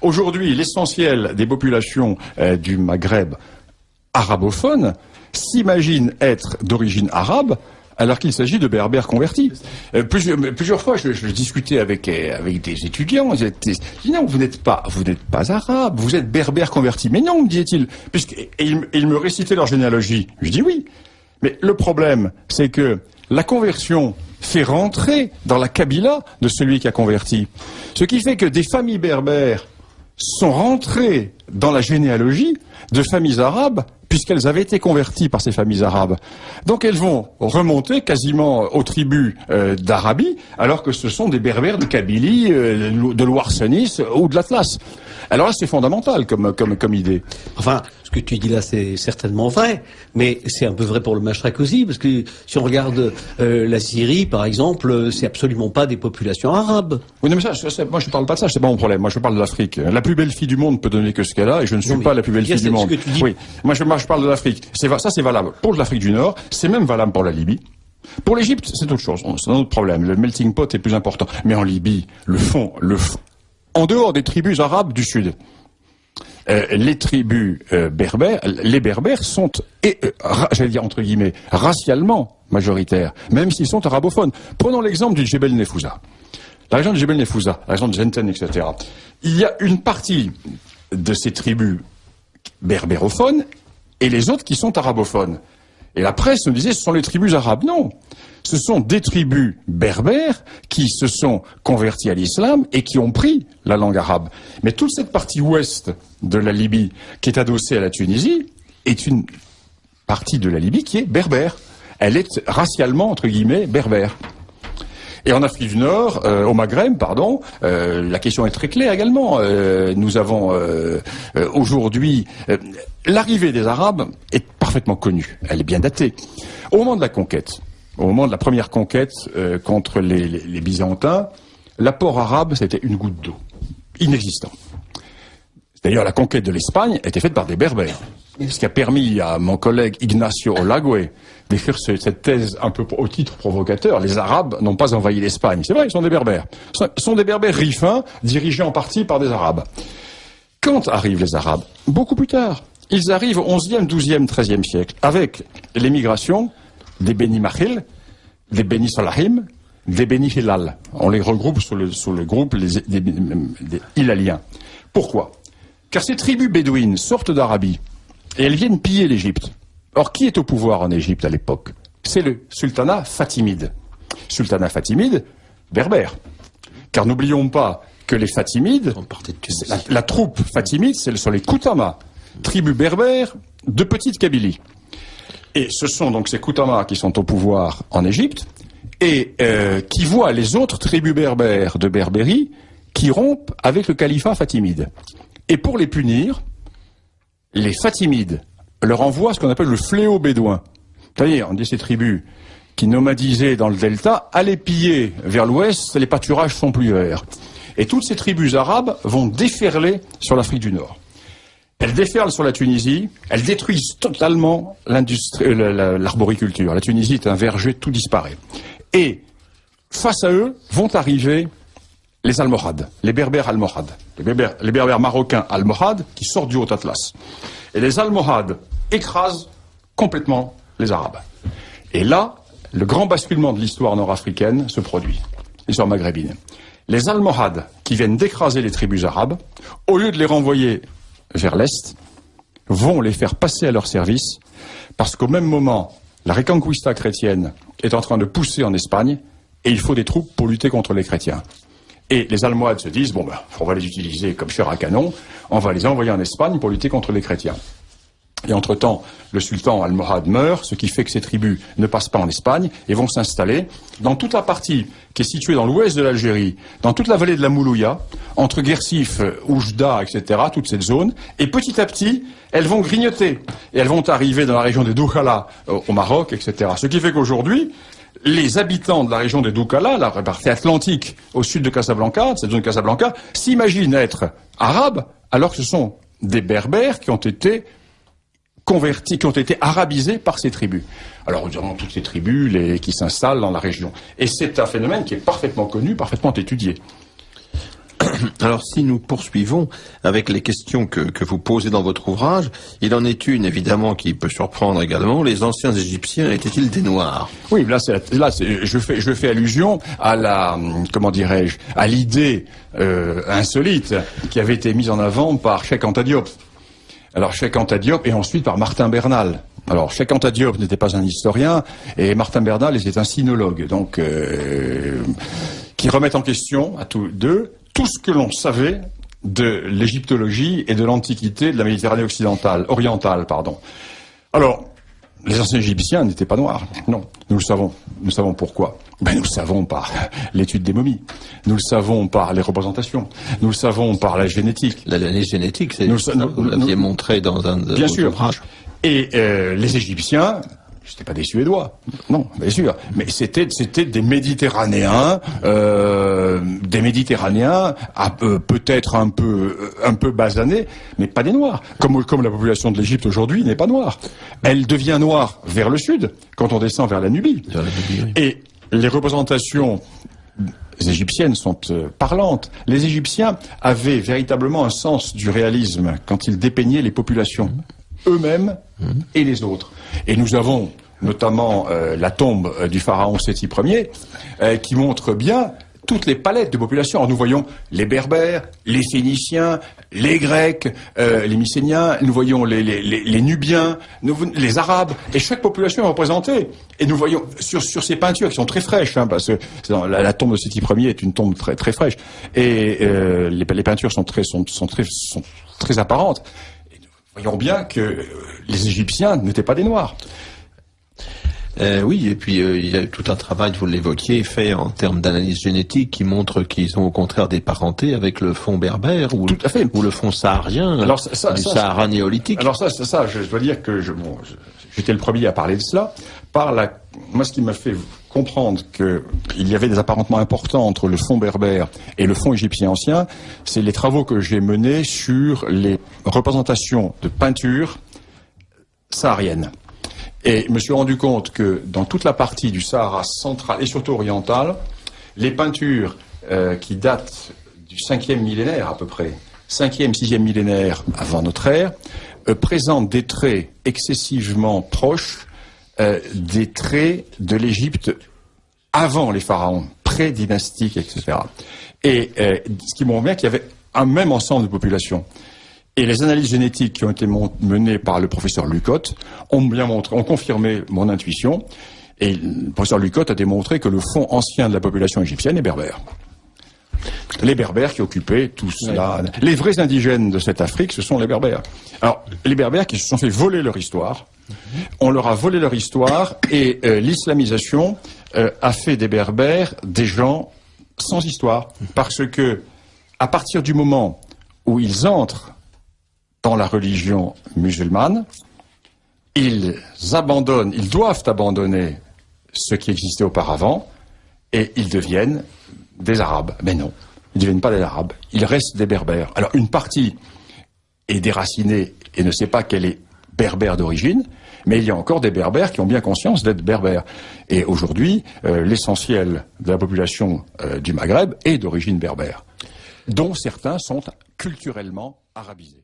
Aujourd'hui, l'essentiel des populations du Maghreb arabophone s'imaginent être d'origine arabe, alors qu'il s'agit de berbères convertis. Plusieurs fois, je discutais avec des étudiants. Ils disaient, non, vous n'êtes pas arabe, vous êtes berbères convertis. Mais non, me disait-il, ils me récitaient leur généalogie. Je dis oui. Mais le problème, c'est que la conversion fait rentrer dans la kabila de celui qui a converti. Ce qui fait que des familles berbères sont rentrées dans la généalogie de familles arabes, puisqu'elles avaient été converties par ces familles arabes. Donc elles vont remonter quasiment aux tribus d'Arabie, alors que ce sont des berbères de Kabylie, de l'Ouarsenis ou de l'Atlas. Alors là, c'est fondamental comme idée. Enfin, ce que tu dis là, c'est certainement vrai, mais c'est un peu vrai pour le Mashrek aussi, parce que si on regarde la Syrie, par exemple, c'est absolument pas des populations arabes. Oui, non, mais moi je parle pas de ça, c'est pas mon problème. Moi je parle de l'Afrique. La plus belle fille du monde peut donner que ce qu'elle a, et je ne suis pas la plus belle fille du monde. Oui, moi je parle de l'Afrique. Ça c'est valable pour l'Afrique du Nord, c'est même valable pour la Libye. Pour l'Égypte, c'est autre chose, c'est un autre problème. Le melting pot est plus important. Mais en Libye, le fond, en dehors des tribus arabes du Sud, les tribus berbères, les berbères sont, j'allais dire entre guillemets, racialement majoritaires, même s'ils sont arabophones. Prenons l'exemple du Djebel Nefouza. La région du Djebel Nefouza, la région de Zenten, etc. Il y a une partie de ces tribus berbérophones et les autres qui sont arabophones. Et la presse nous disait ce sont les tribus arabes. Non, ce sont des tribus berbères qui se sont converties à l'islam et qui ont pris la langue arabe. Mais toute cette partie ouest de la Libye qui est adossée à la Tunisie est une partie de la Libye qui est berbère. Elle est racialement, entre guillemets, berbère. Et en Afrique du Nord, au Maghreb, pardon, la question est très claire également. Nous avons aujourd'hui l'arrivée des Arabes est parfaitement connue. Elle est bien datée. Au moment de la conquête, au moment de la première conquête contre les Byzantins, l'apport arabe c'était une goutte d'eau, inexistant. D'ailleurs, la conquête de l'Espagne était faite par des Berbères. Ce qui a permis à mon collègue Ignacio Olagüe d'écrire cette thèse un peu au titre provocateur. Les Arabes n'ont pas envahi l'Espagne. C'est vrai, ils sont des Berbères. Ce sont des Berbères rifins, dirigés en partie par des Arabes. Quand arrivent les Arabes? Beaucoup plus tard. Ils arrivent au XIe, XIIe, XIIIe siècle, avec l'émigration des Beni Mahil, des Beni Salahim, des Beni Hilal. On les regroupe sous le groupe des Hilaliens. Pourquoi? Car ces tribus bédouines sortent d'Arabie et elles viennent piller l'Égypte. Or, qui est au pouvoir en Égypte à l'époque? C'est le sultanat fatimide. Sultanat fatimide, berbère. Car n'oublions pas que les Fatimides, la troupe fatimide, ce sont les Koutama, tribus berbères de petite Kabylie. Et ce sont donc ces Koutama qui sont au pouvoir en Égypte et qui voient les autres tribus berbères de Berbérie qui rompent avec le califat fatimide. Et pour les punir, les Fatimides leur envoient ce qu'on appelle le fléau bédouin. C'est-à-dire, on dit ces tribus qui nomadisaient dans le delta, allaient piller vers l'ouest, les pâturages sont plus verts. Et toutes ces tribus arabes vont déferler sur l'Afrique du Nord. Elles déferlent sur la Tunisie, elles détruisent totalement l'arboriculture. La Tunisie est un verger, tout disparaît. Et face à eux vont arriver les Almohades, les Berbères Almohades, les Berbères marocains Almohades qui sortent du Haut-Atlas. Et les Almohades écrasent complètement les Arabes. Et là, le grand basculement de l'histoire nord-africaine se produit, l'histoire maghrébine. Les Almohades, qui viennent d'écraser les tribus arabes, au lieu de les renvoyer vers l'Est, vont les faire passer à leur service, parce qu'au même moment, la Reconquista chrétienne est en train de pousser en Espagne, et il faut des troupes pour lutter contre les chrétiens. Et les Almohades se disent, on va les utiliser comme chair à canon, on va les envoyer en Espagne pour lutter contre les chrétiens. Et entre-temps, le sultan almohade meurt, ce qui fait que ces tribus ne passent pas en Espagne et vont s'installer dans toute la partie qui est située dans l'ouest de l'Algérie, dans toute la vallée de la Moulouya, entre Guersif, Oujda, etc., toute cette zone. Et petit à petit, elles vont grignoter. Et elles vont arriver dans la région des Doukala, au Maroc, etc. Ce qui fait qu'aujourd'hui, les habitants de la région des Doukala, la partie atlantique au sud de Casablanca, de cette zone de Casablanca, s'imaginent être arabes, alors que ce sont des berbères qui ont été convertis, qui ont été arabisés par ces tribus. Alors, nous avons toutes ces tribus qui s'installent dans la région. Et c'est un phénomène qui est parfaitement connu, parfaitement étudié. Alors si nous poursuivons avec les questions que vous posez dans votre ouvrage, il en est une évidemment qui peut surprendre également. Les anciens Égyptiens étaient-ils des Noirs? Oui, je fais allusion à comment dirais-je, à l'idée insolite qui avait été mise en avant par Cheikh Anta Diop. Alors Cheikh Anta Diop et ensuite par Martin Bernal. Alors Cheikh Anta Diop n'était pas un historien et Martin Bernal était un sinologue, donc qui remettent en question à tous deux tout ce que l'on savait de l'égyptologie et de l'antiquité de la Méditerranée orientale. Alors, les anciens Égyptiens n'étaient pas noirs. Non, nous le savons. Nous savons pourquoi. Nous le savons par l'étude des momies. Nous le savons par les représentations. Nous le savons par la génétique. L'analyse génétique, vous l'aviez montré dans un de vos ouvrages. Et les Égyptiens, c'était pas des Suédois, non, bien sûr, mais c'était des Méditerranéens, peut-être un peu basanés, mais pas des Noirs. Comme la population de l'Égypte aujourd'hui n'est pas noire. Elle devient noire vers le sud, quand on descend vers la Nubie. Oui. Et les représentations égyptiennes sont parlantes. Les Égyptiens avaient véritablement un sens du réalisme quand ils dépeignaient les populations, eux-mêmes et les autres. Et nous avons notamment la tombe du pharaon Séti Ier, qui montre bien toutes les palettes de population. Alors nous voyons les Berbères, les Phéniciens, les Grecs, les Mycéniens, nous voyons les Nubiens, les Arabes, et chaque population est représentée. Et nous voyons sur ces peintures qui sont très fraîches, parce que la tombe de Séti Ier est une tombe très très fraîche, et les peintures sont très apparentes. Et nous voyons bien que les Égyptiens n'étaient pas des Noirs. Oui, et puis il y a tout un travail, vous l'évoquiez, fait en termes d'analyse génétique qui montre qu'ils ont au contraire des parentés avec le fond berbère ou le fond saharien, alors, du Sahara néolithique. Alors je dois dire que j'étais le premier à parler de cela. Moi, ce qui m'a fait comprendre qu'il y avait des apparentements importants entre le fond berbère et le fond égyptien ancien, c'est les travaux que j'ai menés sur les représentations de peintures sahariennes. Et je me suis rendu compte que dans toute la partie du Sahara central et surtout oriental, les peintures qui datent du 5e millénaire à peu près, 5e, 6e millénaire avant notre ère, présentent des traits excessivement proches des traits de l'Égypte avant les pharaons, pré-dynastiques, etc. Et ce qui montre bien qu'il y avait un même ensemble de populations. Et les analyses génétiques qui ont été menées par le professeur Lucotte ont confirmé mon intuition. Et le professeur Lucotte a démontré que le fond ancien de la population égyptienne est berbère. Les Berbères qui occupaient tout cela. Oui. Les vrais indigènes de cette Afrique, ce sont les Berbères. Alors, les Berbères qui se sont fait voler leur histoire, on leur a volé leur histoire et l'islamisation a fait des Berbères des gens sans histoire. Parce que, à partir du moment où ils entrent dans la religion musulmane, ils doivent abandonner ce qui existait auparavant et ils deviennent des Arabes. Mais non, ils ne deviennent pas des Arabes, ils restent des Berbères. Alors une partie est déracinée et ne sait pas qu'elle est berbère d'origine, mais il y a encore des Berbères qui ont bien conscience d'être berbères. Et aujourd'hui, l'essentiel de la population du Maghreb est d'origine berbère, dont certains sont culturellement arabisés.